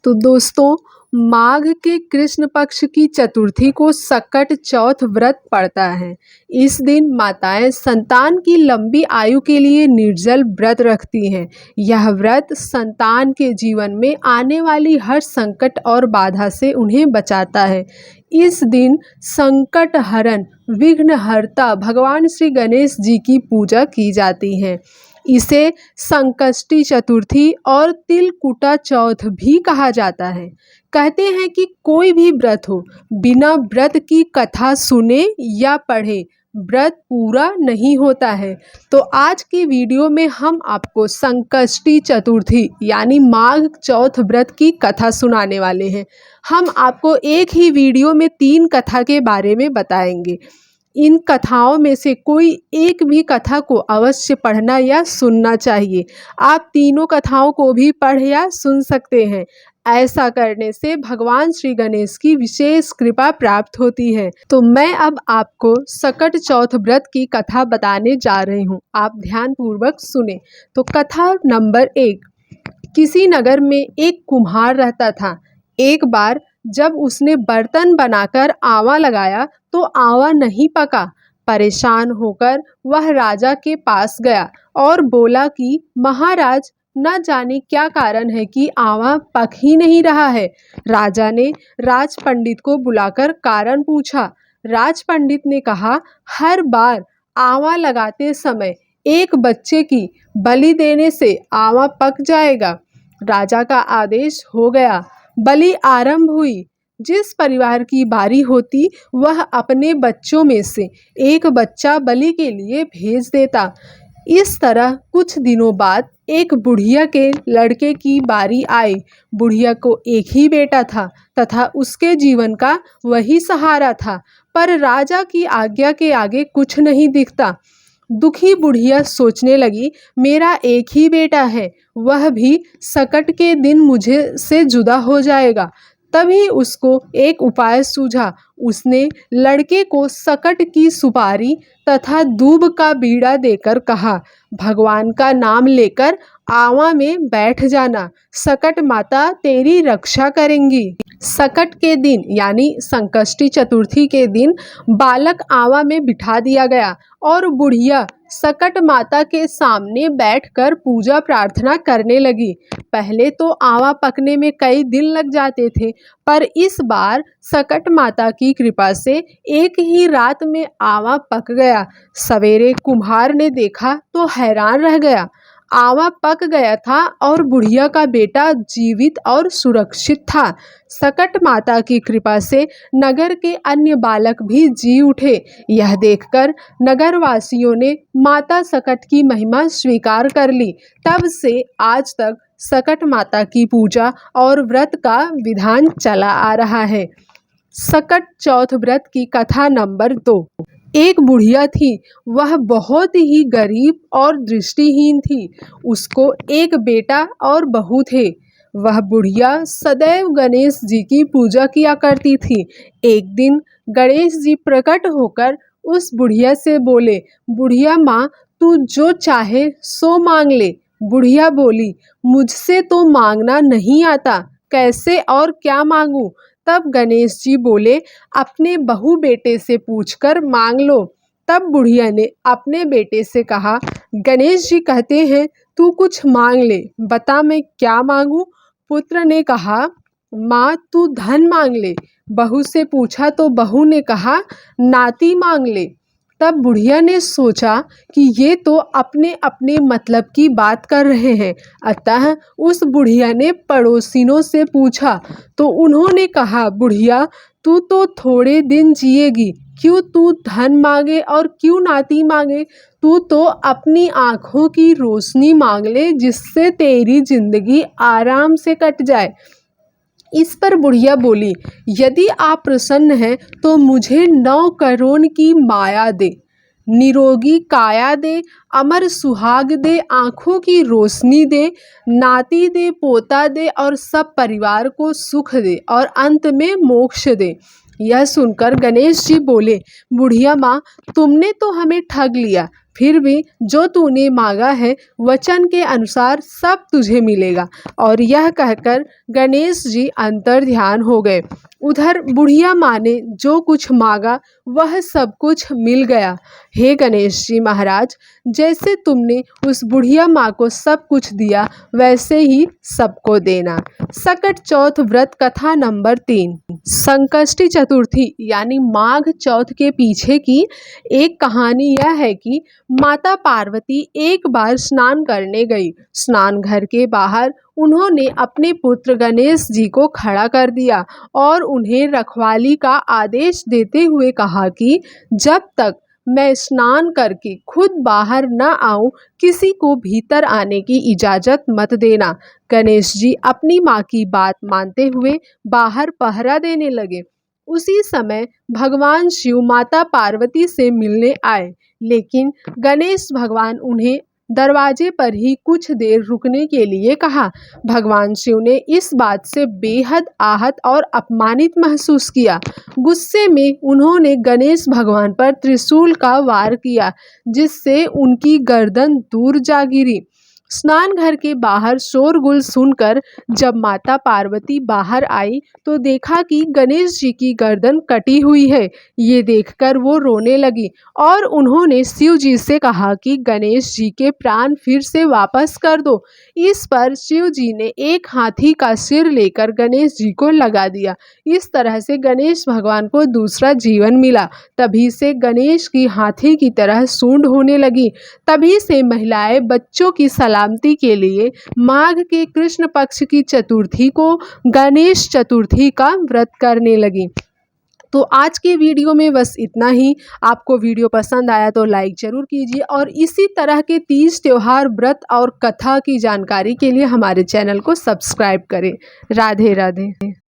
तो दोस्तों, माघ के कृष्ण पक्ष की चतुर्थी को सकट चौथ व्रत पड़ता है। इस दिन माताएं संतान की लंबी आयु के लिए निर्जल व्रत रखती हैं। यह व्रत संतान के जीवन में आने वाली हर संकट और बाधा से उन्हें बचाता है। इस दिन संकट हरण विघ्नहर्ता भगवान श्री गणेश जी की पूजा की जाती है। इसे संकष्टी चतुर्थी और तिलकुटा चौथ भी कहा जाता है। कहते हैं कि कोई भी व्रत हो, बिना व्रत की कथा सुने या पढ़े व्रत पूरा नहीं होता है। तो आज की वीडियो में हम आपको संकष्टी चतुर्थी यानी माघ चौथ व्रत की कथा सुनाने वाले हैं। हम आपको एक ही वीडियो में 3 कथा के बारे में बताएंगे। इन कथाओं में से कोई एक भी कथा को अवश्य पढ़ना या सुनना चाहिए। आप तीनों कथाओं को भी पढ़ या सुन सकते हैं। ऐसा करने से भगवान श्री गणेश की विशेष कृपा प्राप्त होती है। तो मैं अब आपको सकट चौथ व्रत की कथा बताने जा रही हूँ। आप ध्यान पूर्वक सुने। तो कथा नंबर 1। किसी नगर में एक कुम्हार रहता था। एक बार जब उसने बर्तन बनाकर आवा लगाया तो आवा नहीं पका। परेशान होकर वह राजा के पास गया और बोला कि महाराज, न जाने क्या कारण है कि आवा पक ही नहीं रहा है। राजा ने राज पंडित को बुलाकर कारण पूछा। राज पंडित ने कहा, हर बार आवा लगाते समय एक बच्चे की बलि देने से आवा पक जाएगा। राजा का आदेश हो गया। बलि आरंभ हुई। जिस परिवार की बारी होती वह अपने बच्चों में से एक बच्चा बलि के लिए भेज देता। इस तरह कुछ दिनों बाद एक बुढ़िया के लड़के की बारी आई। बुढ़िया को एक ही बेटा था तथा उसके जीवन का वही सहारा था, पर राजा की आज्ञा के आगे कुछ नहीं दिखता। दुखी बुढ़िया सोचने लगी, मेरा एक ही बेटा है, वह भी सकट के दिन मुझे से जुदा हो जाएगा। तभी उसको एक उपाय सूझा। उसने लड़के को सकट की सुपारी तथा दूब का बीड़ा देकर कहा, भगवान का नाम लेकर आवा में बैठ जाना, सकट माता तेरी रक्षा करेंगी। सकट के दिन यानी संकष्टी चतुर्थी के दिन बालक आवा में बिठा दिया गया और बुढ़िया सकट माता के सामने बैठकर पूजा प्रार्थना करने लगी। पहले तो आवा पकने में कई दिन लग जाते थे, पर इस बार सकट माता की कृपा से एक ही रात में आवा पक गया। सवेरे कुम्हार ने देखा तो हैरान रह गया। आवा पक गया था और बुढ़िया का बेटा जीवित और सुरक्षित था। सकट माता की कृपा से नगर के अन्य बालक भी जी उठे। यह देखकर नगरवासियों ने माता सकट की महिमा स्वीकार कर ली। तब से आज तक सकट माता की पूजा और व्रत का विधान चला आ रहा है। सकट चौथ व्रत की कथा नंबर 2। एक बुढ़िया थी। वह बहुत ही गरीब और दृष्टिहीन थी। उसको एक बेटा और बहू थे। वह बुढ़िया सदैव गणेश जी की पूजा किया करती थी। एक दिन गणेश जी प्रकट होकर उस बुढ़िया से बोले, बुढ़िया माँ, तू जो चाहे सो मांग ले। बुढ़िया बोली, मुझसे तो मांगना नहीं आता, कैसे और क्या मांगूं। तब गणेश जी बोले, अपने बहू बेटे से पूछकर मांग लो। तब बुढ़िया ने अपने बेटे से कहा, गणेश जी कहते हैं तू कुछ मांग ले, बता मैं क्या मांगूं। पुत्र ने कहा, माँ तू धन मांग ले। बहू से पूछा तो बहू ने कहा, नाती मांग ले। तब बुढ़िया ने सोचा कि ये तो अपने अपने मतलब की बात कर रहे हैं। अतः उस बुढ़िया ने पड़ोसिनों से पूछा तो उन्होंने कहा, बुढ़िया तू तो थोड़े दिन जिएगी, क्यों तू धन मांगे और क्यों नाती मांगे। तू तो अपनी आँखों की रोशनी मांग ले, जिससे तेरी जिंदगी आराम से कट जाए। इस पर बुढ़िया बोली, यदि आप प्रसन्न हैं तो मुझे 9 करोड़ की माया दे, निरोगी काया दे, अमर सुहाग दे, आँखों की रोशनी दे, नाती दे, पोता दे और सब परिवार को सुख दे और अंत में मोक्ष दे। यह सुनकर गणेश जी बोले, बुढ़िया माँ, तुमने तो हमें ठग लिया, फिर भी जो तूने मांगा है वचन के अनुसार सब तुझे मिलेगा। और यह कहकर गणेश जी अंतर ध्यान हो गए। उधर बुढ़िया माँ ने जो कुछ मांगा वह सब कुछ मिल गया। हे गणेश जी महाराज, जैसे तुमने उस बुढ़िया माँ को सब कुछ दिया वैसे ही सबको देना। सकट चौथ व्रत कथा नंबर 3। संकष्टी चतुर्थी यानी माघ चौथ के पीछे की एक कहानी यह है कि माता पार्वती एक बार स्नान करने गई। स्नान घर के बाहर उन्होंने अपने पुत्र गणेश जी को खड़ा कर दिया और उन्हें रखवाली का आदेश देते हुए कहा कि जब तक मैं स्नान करके खुद बाहर न आऊं, किसी को भीतर आने की इजाज़त मत देना। गणेश जी अपनी माँ की बात मानते हुए बाहर पहरा देने लगे। उसी समय भगवान शिव माता पार्वती से मिलने आए, लेकिन गणेश भगवान उन्हें दरवाजे पर ही कुछ देर रुकने के लिए कहा। भगवान शिव ने इस बात से बेहद आहत और अपमानित महसूस किया। गुस्से में उन्होंने गणेश भगवान पर त्रिशूल का वार किया, जिससे उनकी गर्दन दूर जा गिरी। स्नान घर के बाहर शोरगुल सुनकर जब माता पार्वती बाहर आई तो देखा कि गणेश जी की गर्दन कटी हुई है। ये देखकर वो रोने लगी और उन्होंने शिव जी से कहा कि गणेश जी के प्राण फिर से वापस कर दो। इस पर शिव जी ने एक हाथी का सिर लेकर गणेश जी को लगा दिया। इस तरह से गणेश भगवान को दूसरा जीवन मिला। तभी से गणेश की हाथी की तरह सूंड होने लगी। तभी से महिलाएं बच्चों की सलामती के लिए माघ के कृष्ण पक्ष की चतुर्थी को गणेश चतुर्थी का व्रत करने लगी। तो आज के वीडियो में बस इतना ही। आपको वीडियो पसंद आया तो लाइक ज़रूर कीजिए और इसी तरह के तीज त्योहार, व्रत और कथा की जानकारी के लिए हमारे चैनल को सब्सक्राइब करें। राधे राधे।